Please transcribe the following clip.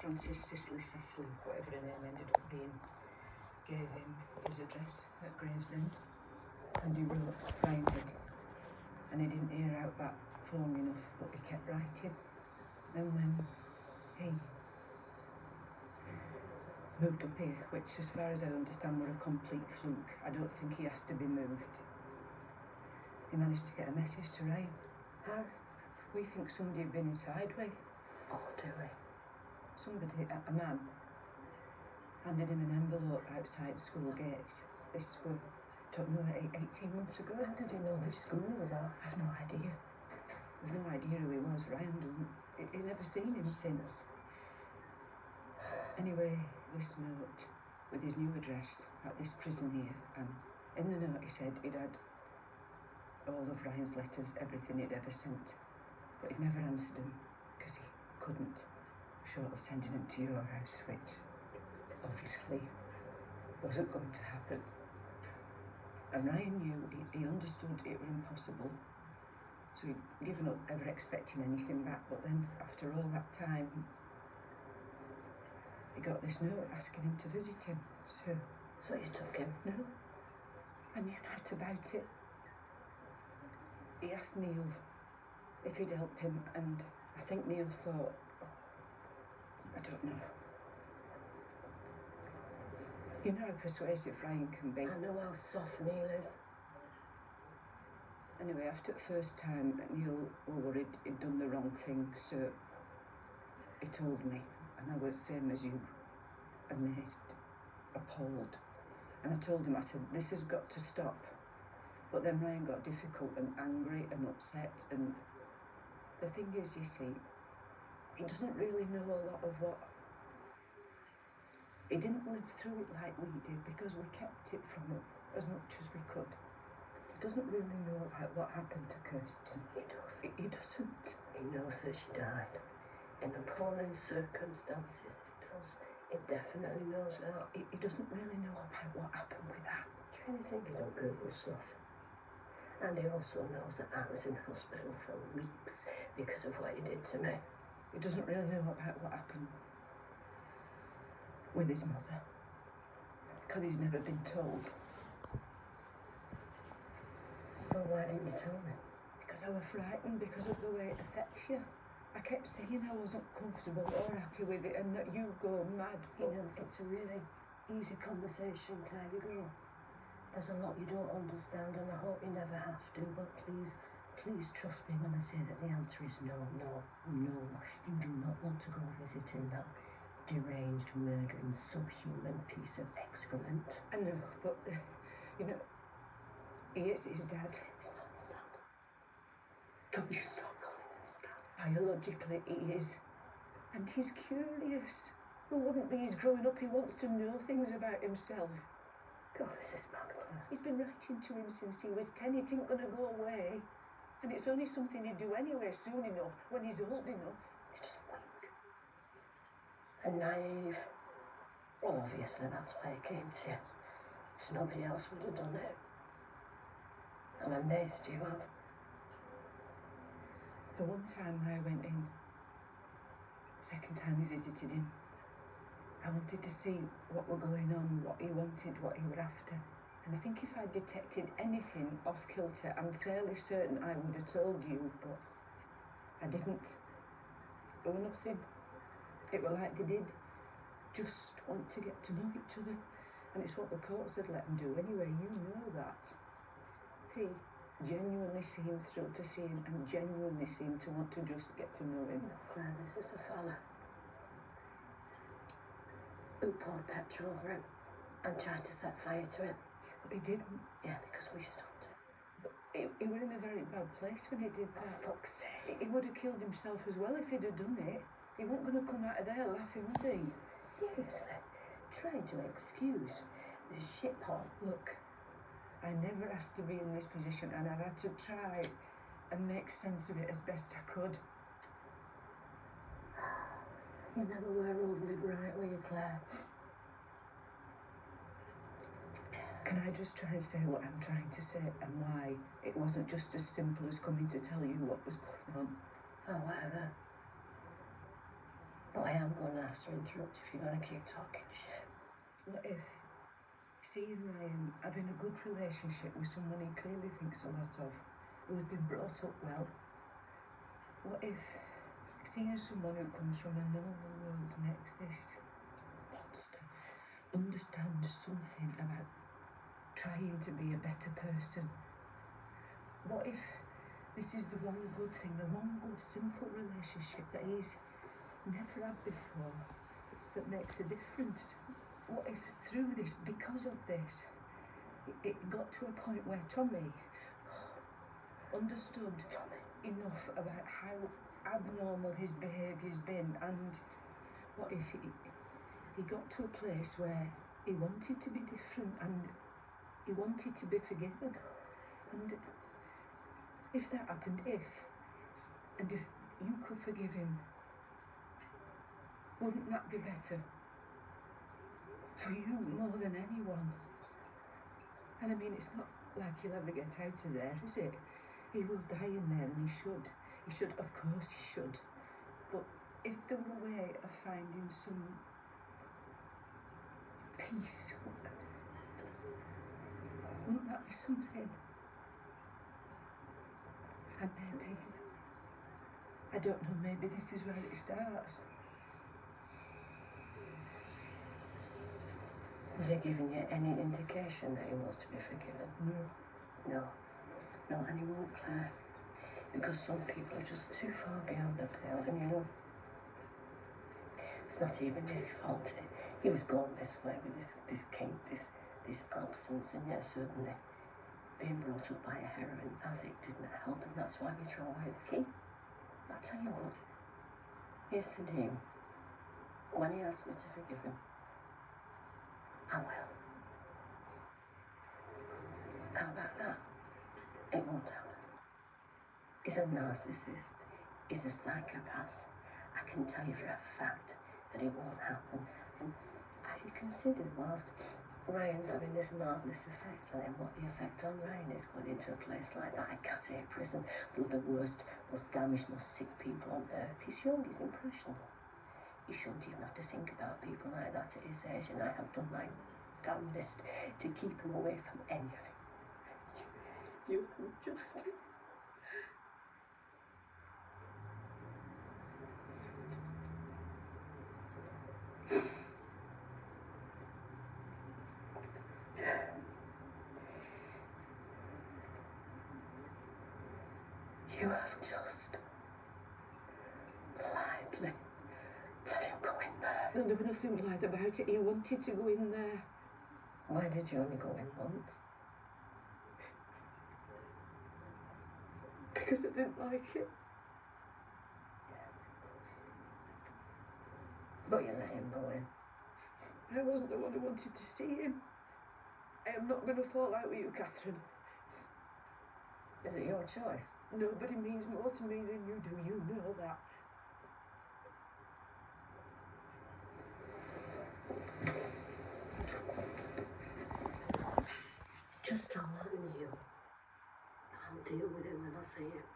Francis Cicely Cecily, whatever her name ended up being, gave him his address at Gravesend, and he wrote, Ryan did, and he didn't hear out back for long enough, but he kept writing. And when he moved up here, which as far as I understand were a complete fluke, I don't think he has to be moved, he managed to get a message to Ryan. How? We think somebody had been inside with. Oh, do we? Somebody, a man, handed him an envelope outside school gates. This were, don't know, 18 months ago. How did he know which school he was at? I've no idea. I've no idea who he was. Ryan doesn't. He's never seen him since. Anyway, this note with his new address at this prison here, and in the note he said he'd had all of Ryan's letters, everything he'd ever sent, but he'd never answered them because he couldn't, short of sending them to your house, which obviously wasn't going to happen. And Ryan knew, he understood it was impossible, so he'd given up ever expecting anything back. But then, after all that time, he got this note asking him to visit him. So you took him? No, I knew not about it. He asked Neil if he'd help him, and I think Neil thought, I don't know. You know how persuasive Ryan can be. I know how soft Neil is. Anyway, after the first time, Neil was worried he'd done the wrong thing, so he told me, and I was same as you, amazed, appalled. And I told him, I said, this has got to stop. But then Ryan got difficult and angry and upset, and the thing is, you see, he doesn't really know a lot of what... He didn't live through it like we did because we kept it from him as much as we could. He doesn't really know what happened to Kirsten. He does. He doesn't. He knows that she died in appalling circumstances. He does. He definitely knows that. He doesn't really know about what happened with that. Do you really think he don't Google stuff? And he also knows that I was in hospital for weeks because of what he did to me. He doesn't really know about what happened with his mother, because he's never been told. Well, why didn't you tell me? Because I was frightened because of the way it affects you. I kept saying I wasn't comfortable or happy with it and that you go mad. You know, it's a really easy conversation, Claire, you go. There's a lot you don't understand, and I hope you never have to, but please trust me when I say that the answer is no, no, no. You do not want to go visiting that deranged, murdering, subhuman piece of excrement. I know, but, you know, he is his dad. He's not his dad. Don't you stop calling him his dad. Biologically, he is. And he's curious. Who wouldn't be? He's growing up, he wants to know things about himself. God, this is mad. He's been writing to him since he was 10. It ain't gonna go away. And it's only something he'd do anyway soon enough, when he's old enough. It's weak. And naive. Well, obviously that's why he came to you. Because nobody else would have done it. I'm amazed you have. The one time I went in, second time we visited him, I wanted to see what were going on, what he wanted, what he were after. And I think if I detected anything off kilter, I'm fairly certain I would have told you, but I didn't. There was nothing. It were like they did just want to get to know each other. And it's what the courts had let them do anyway, you know that. He genuinely seemed thrilled to see him and genuinely seemed to want to just get to know him. No, Claire, this is a fella who poured petrol over him and tried to set fire to him. But he didn't. Yeah, because we stopped him. But he was in a very bad place when he did that. For fuck's sake. He would have killed himself as well if he'd have done it. He wasn't going to come out of there laughing, was he? Seriously? Trying to excuse this shithole. Look, I never asked to be in this position, and I've had to try and make sense of it as best I could. You never were overly bright, were you, Claire? Can I just try and say what I'm trying to say and why it wasn't just as simple as coming to tell you what was going on? Oh, whatever. But I I am going to have to interrupt if you're going to keep talking shit. What if seeing Ryan having a good relationship with someone he clearly thinks a lot of, who has been brought up well, what if seeing someone who comes from a normal world makes this monster understand something about trying to be a better person? What if this is the one good thing, the one good simple relationship that he's never had before that makes a difference? What if through this, because of this, it got to a point where Tommy understood enough about how abnormal his behaviour's been, and what if he got to a place where he wanted to be different and he wanted to be forgiven? And if that happened, if you could forgive him, wouldn't that be better? For you more than anyone. And I mean, it's not like he'll ever get out of there, is it? He will die in there, and he should. He should, of course he should. But if there were a way of finding some peace, wouldn't that be something? And maybe, I don't know, maybe this is where it starts. Has he given you any indication that he wants to be forgiven? No. No, and he won't, Claire. Because some people are just too far beyond the pale, and you know, it's not even his fault. He was born this way with this kink, this absence, and yet certainly being brought up by a heroin addict didn't help, and that's why we throw away the key. I'll tell you what, here's the deal. When he asks me to forgive him, I will. How about that? It won't happen. He's a narcissist. He's a psychopath. I can tell you for a fact that it won't happen. And have you considered, whilst Ryan's having this marvellous effect on him, what the effect on Ryan is going into a place like that, a cat-ear prison full of the worst, most damaged, most sick people on earth? He's young, he's impressionable. You shouldn't even have to think about people like that at his age, and I have done my damnedest to keep him away from any of it. You just... You have just politely let him go in there. No, there was nothing polite about it. He wanted to go in there. Why did you only go in once? Because I didn't like it. But you let him go in. I wasn't the one who wanted to see him. I am not going to fall out with you, Catherine. Is it your choice? Nobody means more to me than you do. You know that. Just to warn you, I'll deal with him when I see him.